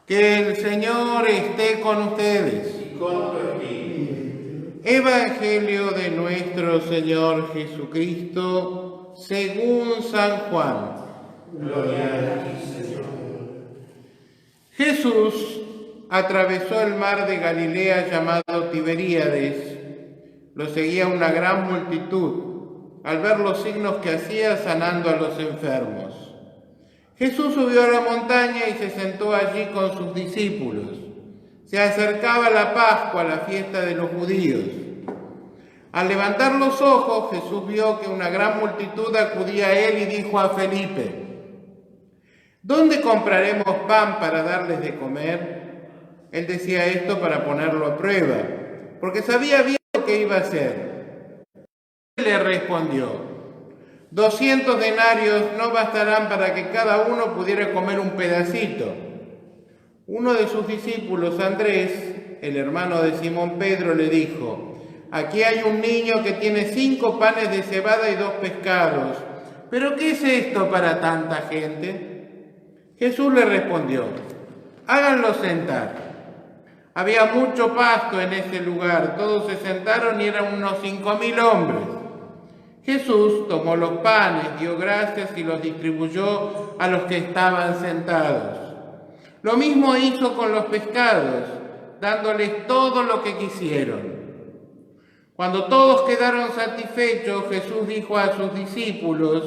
Que el Señor esté con ustedes. Y con tu espíritu. Evangelio de nuestro Señor Jesucristo según San Juan. Gloria a ti, Señor. Jesús atravesó el mar de Galilea llamado Tiberíades. Lo seguía una gran multitud al ver los signos que hacía sanando a los enfermos. Jesús subió a la montaña y se sentó allí con sus discípulos. Se acercaba la Pascua, la fiesta de los judíos. Al levantar los ojos, Jesús vio que una gran multitud acudía a él y dijo a Felipe: ¿dónde compraremos pan para darles de comer? Él decía esto para ponerlo a prueba, porque sabía bien lo que iba a hacer. Él le respondió: 200 denarios no bastarán para que cada uno pudiera comer un pedacito. Uno de sus discípulos, Andrés, el hermano de Simón Pedro, le dijo: aquí hay un niño que tiene 5 panes de cebada y 2 pescados. ¿Pero qué es esto para tanta gente? Jesús le respondió: háganlo sentar. Había mucho pasto en ese lugar, todos se sentaron y eran unos 5.000 hombres. Jesús tomó los panes, dio gracias y los distribuyó a los que estaban sentados. Lo mismo hizo con los pescados, dándoles todo lo que quisieron. Cuando todos quedaron satisfechos, Jesús dijo a sus discípulos: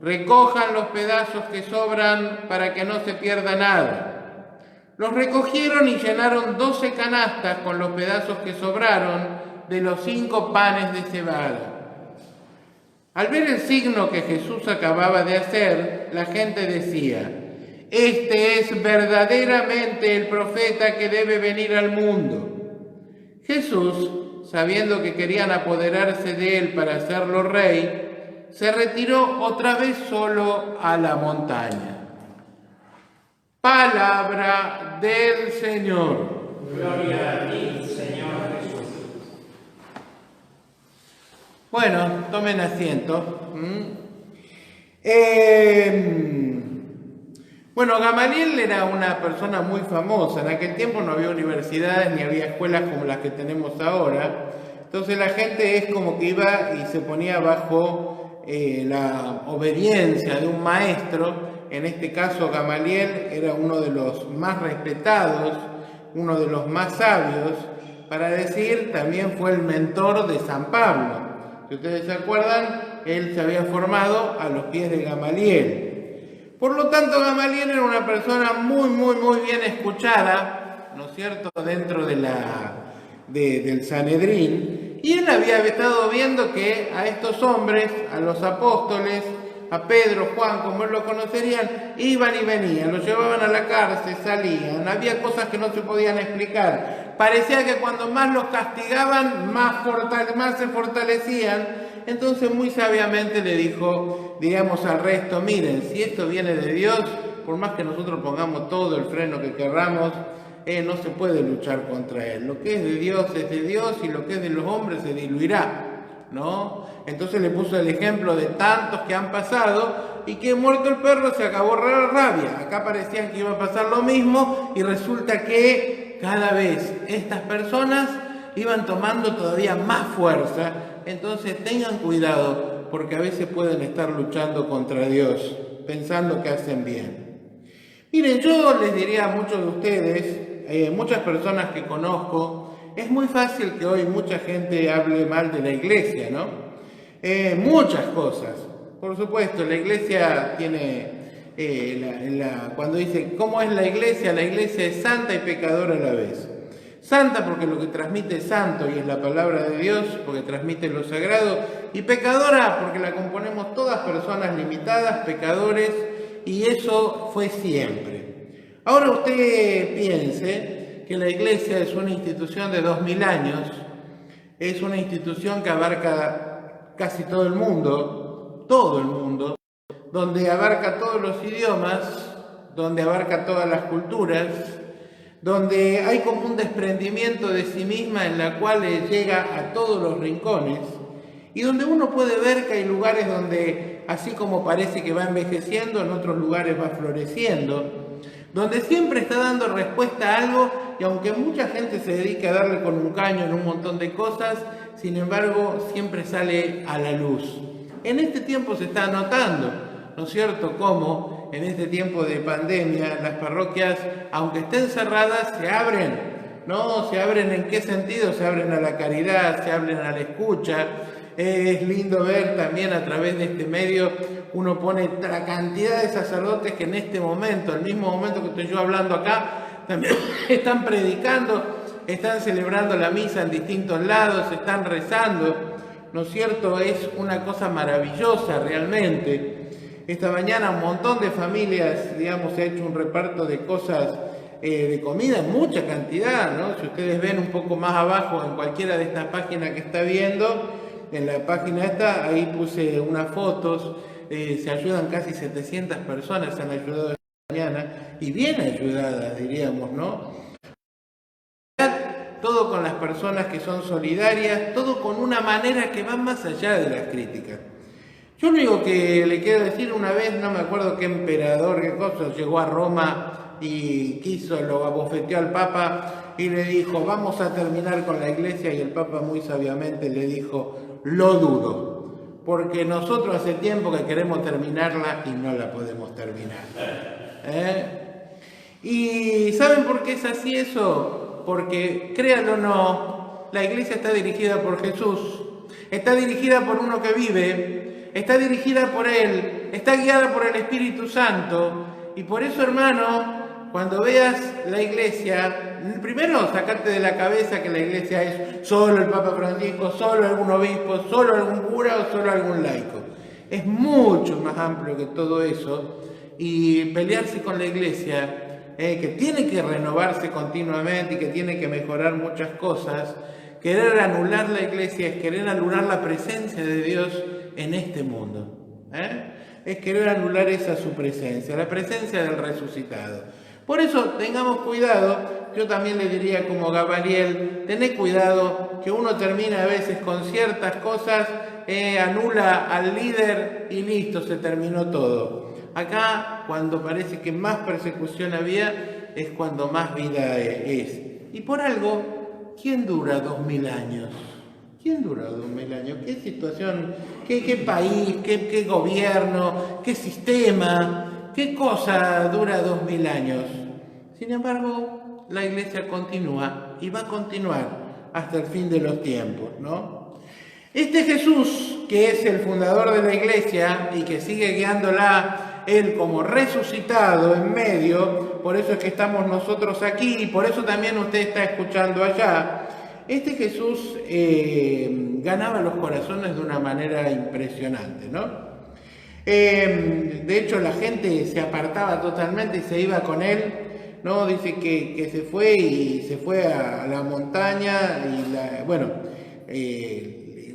recojan los pedazos que sobran para que no se pierda nada. Los recogieron y llenaron 12 canastas con los pedazos que sobraron de los 5 panes de cebada. Al ver el signo que Jesús acababa de hacer, la gente decía: este es verdaderamente el profeta que debe venir al mundo. Jesús, sabiendo que querían apoderarse de él para hacerlo rey, se retiró otra vez solo a la montaña. Palabra del Señor. Gloria a ti, Señor Jesús. Bueno, tomen asiento. Bueno, Gamaliel era una persona muy famosa. En aquel tiempo no había universidades ni había escuelas como las que tenemos ahora. Entonces la gente es como que iba y se ponía bajo la obediencia de un maestro. En este caso Gamaliel era uno de los más respetados, uno de los más sabios. Para decir, también fue el mentor de San Pablo. Si ustedes se acuerdan, él se había formado a los pies de Gamaliel. Por lo tanto, Gamaliel era una persona muy bien escuchada, ¿no es cierto?, dentro de del Sanedrín. Y él había estado viendo que a estos hombres, a los apóstoles, a Pedro, Juan, como él lo conocerían, iban y venían, los llevaban a la cárcel, salían, había cosas que no se podían explicar. Parecía que cuando más los castigaban, más se fortalecían. Entonces muy sabiamente le dijo, digamos, al resto: miren, si esto viene de Dios, por más que nosotros pongamos todo el freno que querramos, no se puede luchar contra él. Lo que es de Dios y lo que es de los hombres se diluirá, ¿no? Entonces le puso el ejemplo de tantos que han pasado y que muerto el perro se acabó la rabia. Acá parecían que iba a pasar lo mismo y resulta que cada vez estas personas iban tomando todavía más fuerza. Entonces tengan cuidado, porque a veces pueden estar luchando contra Dios, pensando que hacen bien. Miren, yo les diría a muchos de ustedes, muchas personas que conozco, es muy fácil que hoy mucha gente hable mal de la iglesia, ¿no? Muchas cosas. Por supuesto, la iglesia tiene, cuando dice ¿cómo es la iglesia? La iglesia es santa y pecadora a la vez. Santa porque lo que transmite es santo y es la palabra de Dios, porque transmite lo sagrado, y pecadora porque la componemos todas personas limitadas, pecadores, y eso fue siempre. Ahora usted piense que la iglesia es una institución de 2000 años, es una institución que abarca casi todo el mundo, donde abarca todos los idiomas, donde abarca todas las culturas, donde hay como un desprendimiento de sí misma en la cual llega a todos los rincones y donde uno puede ver que hay lugares donde, así como parece que va envejeciendo, en otros lugares va floreciendo. donde siempre está dando respuesta a algo, y aunque mucha gente se dedica a darle con un caño en un montón de cosas, sin embargo siempre sale a la luz. En este tiempo se está notando, ¿no es cierto?, cómo en este tiempo de pandemia las parroquias, aunque estén cerradas, se abren. ¿No? ¿Se abren en qué sentido? Se abren a la caridad, se abren a la escucha. Es lindo ver también a través de este medio, uno pone la cantidad de sacerdotes que en este momento, al mismo momento que estoy yo hablando acá, también están predicando, están celebrando la misa en distintos lados, están rezando, ¿no es cierto? Es una cosa maravillosa realmente. Esta mañana un montón de familias, digamos, se ha hecho un reparto de cosas, de comida en mucha cantidad, ¿no? Si ustedes ven un poco más abajo en cualquiera de estas páginas que está viendo, en la página esta, ahí puse unas fotos, se ayudan casi 700 personas, se han ayudado esta mañana, y bien ayudadas, diríamos, ¿no? Todo con las personas que son solidarias, todo con una manera que va más allá de las críticas. Yo lo único que le quiero decir, una vez, no me acuerdo qué emperador, qué cosa, llegó a Roma y lo abofeteó al Papa y le dijo, vamos a terminar con la iglesia, y el Papa muy sabiamente le dijo, lo dudo, porque nosotros hace tiempo que queremos terminarla y no la podemos terminar. ¿Y saben por qué es así eso? Porque, créanlo o no, la iglesia está dirigida por Jesús, está dirigida por uno que vive, está dirigida por Él, está guiada por el Espíritu Santo, y por eso, hermano, cuando veas la iglesia, primero sacarte de la cabeza que la iglesia es solo el Papa Francisco, solo algún obispo, solo algún cura o solo algún laico. Es mucho más amplio que todo eso, y pelearse con la iglesia, que tiene que renovarse continuamente y que tiene que mejorar muchas cosas, querer anular la iglesia es querer anular la presencia de Dios en este mundo. Es querer anular su presencia, la presencia del resucitado. Por eso tengamos cuidado, yo también le diría como Gamaliel, tened cuidado que uno termina a veces con ciertas cosas, anula al líder y listo, se terminó todo. Acá, cuando parece que más persecución había, es cuando más vida es. Y por algo, ¿quién dura 2000 años? ¿Quién dura 2000 años? ¿Qué situación? ¿Qué país? ¿Qué gobierno? ¿Qué sistema? ¿Qué cosa dura 2000 años? Sin embargo, la iglesia continúa y va a continuar hasta el fin de los tiempos, ¿no? Este Jesús, que es el fundador de la iglesia y que sigue guiándola, Él como resucitado en medio, por eso es que estamos nosotros aquí y por eso también usted está escuchando allá. Este Jesús ganaba los corazones de una manera impresionante, ¿no? De hecho, la gente se apartaba totalmente y se iba con él, ¿no? Dice que se fue a la montaña y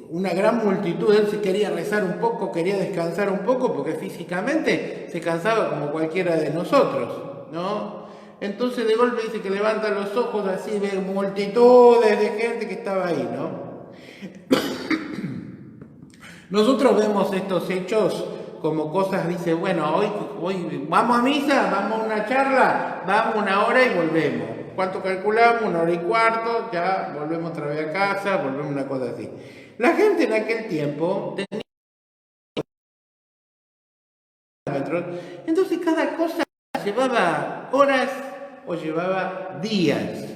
una gran multitud. Él se quería rezar un poco, quería descansar un poco, porque físicamente se cansaba como cualquiera de nosotros, ¿no? Entonces de golpe dice que levanta los ojos, así ve multitudes de gente que estaba ahí, ¿no? Nosotros vemos estos hechos como cosas, dice, bueno, hoy vamos a misa, vamos a una charla, vamos una hora y volvemos. ¿Cuánto calculamos? 1 hora y cuarto, ya volvemos otra vez a casa, volvemos una cosa así. La gente en aquel tiempo tenía kilómetros, entonces cada cosa llevaba horas o llevaba días.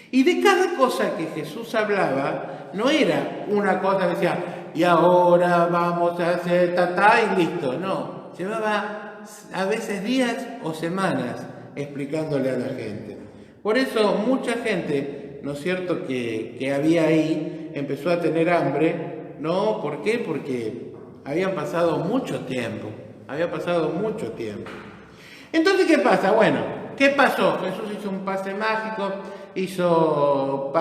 Y de cada cosa que Jesús hablaba, no era una cosa que decía, y ahora vamos a hacer y listo. No, llevaba a veces días o semanas explicándole a la gente. Por eso mucha gente, ¿no es cierto?, que había ahí, empezó a tener hambre, ¿no? ¿Por qué? Porque habían pasado mucho tiempo, Entonces, ¿qué pasa? Bueno, ¿qué pasó? Jesús hizo un pase mágico, hizo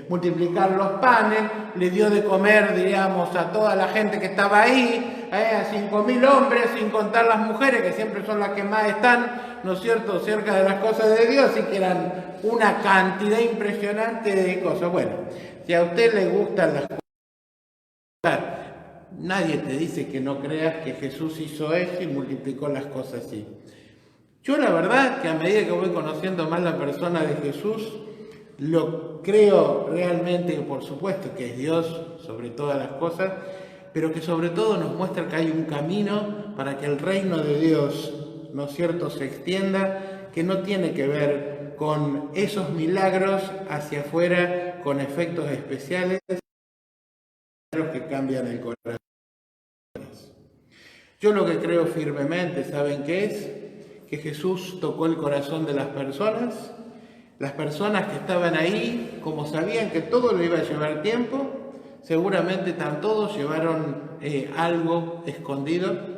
multiplicar los panes, le dio de comer, diríamos, a toda la gente que estaba ahí, a 5.000 hombres, sin contar las mujeres, que siempre son las que más están, ¿no es cierto?, cerca de las cosas de Dios, así que eran una cantidad impresionante de cosas. Bueno, si a usted le gustan las cosas, nadie te dice que no creas que Jesús hizo eso y multiplicó las cosas así. Yo la verdad que a medida que voy conociendo más la persona de Jesús, lo creo realmente, por supuesto, que es Dios sobre todas las cosas, pero que sobre todo nos muestra que hay un camino para que el reino de Dios, ¿no es cierto?, se extienda, que no tiene que ver con esos milagros hacia afuera, con efectos especiales, que cambian el corazón. Yo lo que creo firmemente, ¿saben qué es? Que Jesús tocó el corazón de las personas que estaban ahí, como sabían que todo le iba a llevar tiempo, seguramente todos llevaron algo escondido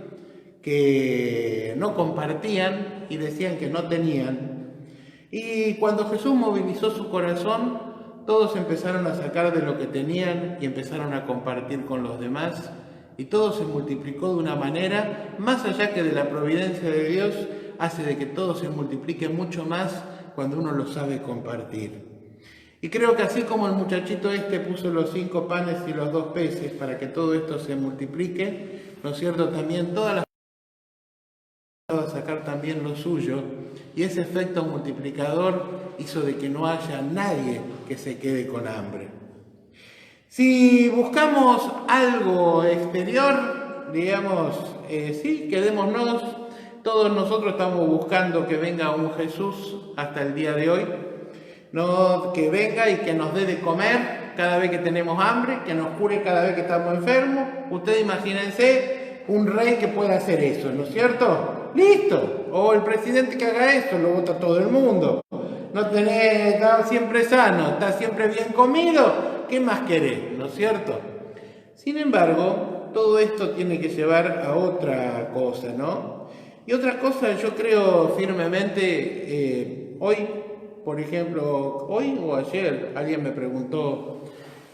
que no compartían y decían que no tenían. Y cuando Jesús movilizó su corazón, todos empezaron a sacar de lo que tenían y empezaron a compartir con los demás. Y todo se multiplicó de una manera, más allá que de la providencia de Dios, hace de que todo se multiplique mucho más cuando uno lo sabe compartir. Y creo que así como el muchachito puso los 5 panes y los 2 peces para que todo esto se multiplique, ¿no es cierto? También todas las a sacar también lo suyo, y ese efecto multiplicador hizo de que no haya nadie que se quede con hambre. Si buscamos algo exterior, digamos, sí, quedémonos. Todos nosotros estamos buscando que venga un Jesús hasta el día de hoy, no que venga y que nos dé de comer cada vez que tenemos hambre, que nos cure cada vez que estamos enfermos. Ustedes imagínense un rey que pueda hacer eso, ¿no es cierto? ¡Listo! O el presidente que haga eso, lo vota todo el mundo. Está siempre sano, está siempre bien comido. ¿Qué más querés? ¿No es cierto? Sin embargo, todo esto tiene que llevar a otra cosa, ¿no? Y otra cosa, yo creo firmemente, hoy, por ejemplo, hoy o ayer, alguien me preguntó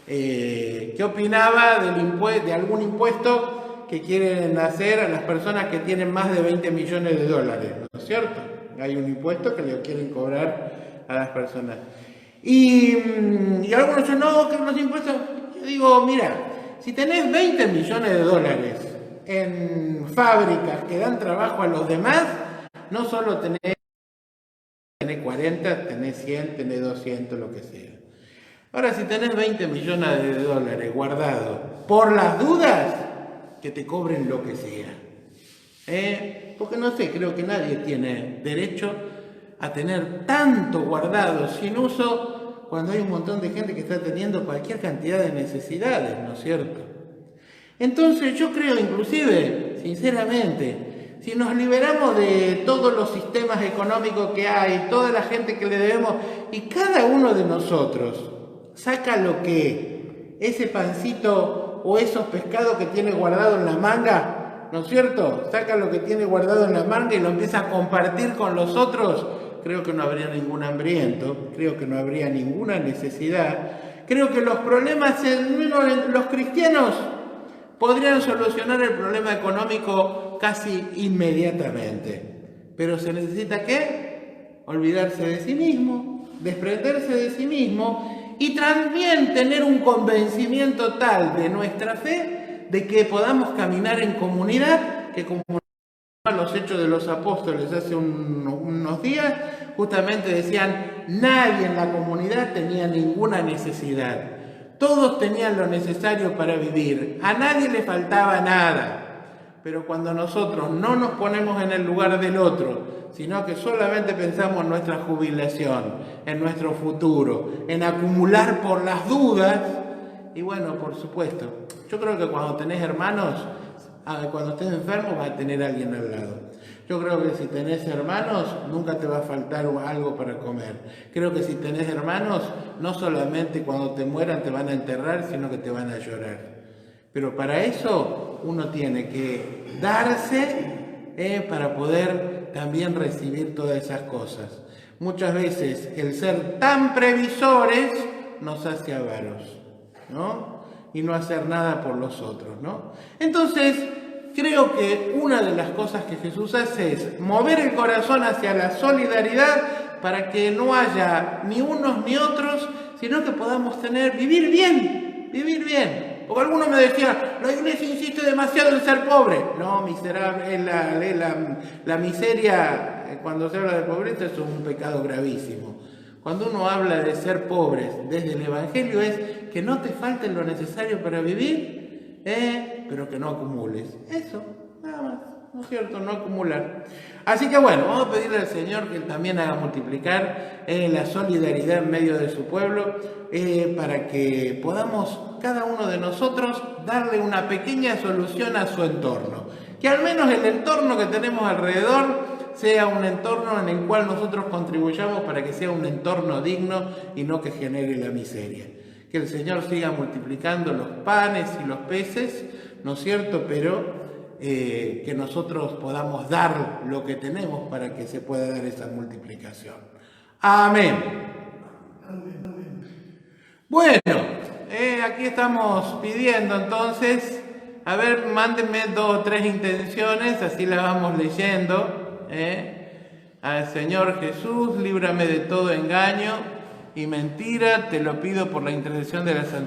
qué opinaba de algún impuesto que quieren hacer a las personas que tienen más de 20 millones de dólares, ¿no es cierto? Hay un impuesto que le quieren cobrar a las personas. Y algunos dicen, no, que los impuestos... Yo digo, mira, si tenés 20 millones de dólares en fábricas que dan trabajo a los demás, no solo tenés 40, tenés 100, tenés 200, lo que sea. Ahora, si tenés 20 millones de dólares guardados por las dudas, que te cobren lo que sea. Porque no sé, creo que nadie tiene derecho a tener tanto guardado sin uso cuando hay un montón de gente que está teniendo cualquier cantidad de necesidades, ¿no es cierto? Entonces yo creo inclusive, sinceramente, si nos liberamos de todos los sistemas económicos que hay, toda la gente que le debemos, y cada uno de nosotros saca lo que ese pancito o esos pescados que tiene guardado en la manga, ¿no es cierto? Saca lo que tiene guardado en la manga y lo empieza a compartir con los otros. Creo que no habría ningún hambriento, creo que no habría ninguna necesidad. Creo que los problemas en los cristianos podrían solucionar el problema económico casi inmediatamente. Pero se necesita ¿qué? Olvidarse de sí mismo, desprenderse de sí mismo y también tener un convencimiento tal de nuestra fe de que podamos caminar en comunidad, que como los Hechos de los Apóstoles hace unos días, justamente decían, nadie en la comunidad tenía ninguna necesidad. Todos tenían lo necesario para vivir, a nadie le faltaba nada. Pero cuando nosotros no nos ponemos en el lugar del otro, sino que solamente pensamos en nuestra jubilación, en nuestro futuro, en acumular por las dudas, y bueno, por supuesto, yo creo que cuando tenés hermanos, cuando estés enfermo vas a tener a alguien al lado. Yo creo que si tenés hermanos, nunca te va a faltar algo para comer. Creo que si tenés hermanos, no solamente cuando te mueran te van a enterrar, sino que te van a llorar. Pero para eso uno tiene que darse para poder también recibir todas esas cosas. Muchas veces el ser tan previsores nos hace avaros, ¿no? Y no hacer nada por los otros, ¿no? Entonces, creo que una de las cosas que Jesús hace es mover el corazón hacia la solidaridad para que no haya ni unos ni otros, sino que podamos vivir bien, vivir bien. Porque algunos me decían, la iglesia insiste demasiado en ser pobre. No, miserable, la miseria cuando se habla de pobreza, eso es un pecado gravísimo. Cuando uno habla de ser pobres desde el Evangelio es que no te falte lo necesario para vivir, pero que no acumules. Eso, nada más, ¿no es cierto? No acumular. Así que bueno, vamos a pedirle al Señor que Él también haga multiplicar la solidaridad en medio de su pueblo, para que podamos cada uno de nosotros darle una pequeña solución a su entorno. Que al menos el entorno que tenemos alrededor sea un entorno en el cual nosotros contribuyamos para que sea un entorno digno y no que genere la miseria. Que el Señor siga multiplicando los panes y los peces, ¿no es cierto? Pero que nosotros podamos dar lo que tenemos para que se pueda dar esa multiplicación. Amén. Bueno, aquí estamos pidiendo entonces, a ver, mándenme 2 o 3 intenciones, así las vamos leyendo. Al Señor Jesús, líbrame de todo engaño y mentira, te lo pido por la intercesión de la Santísima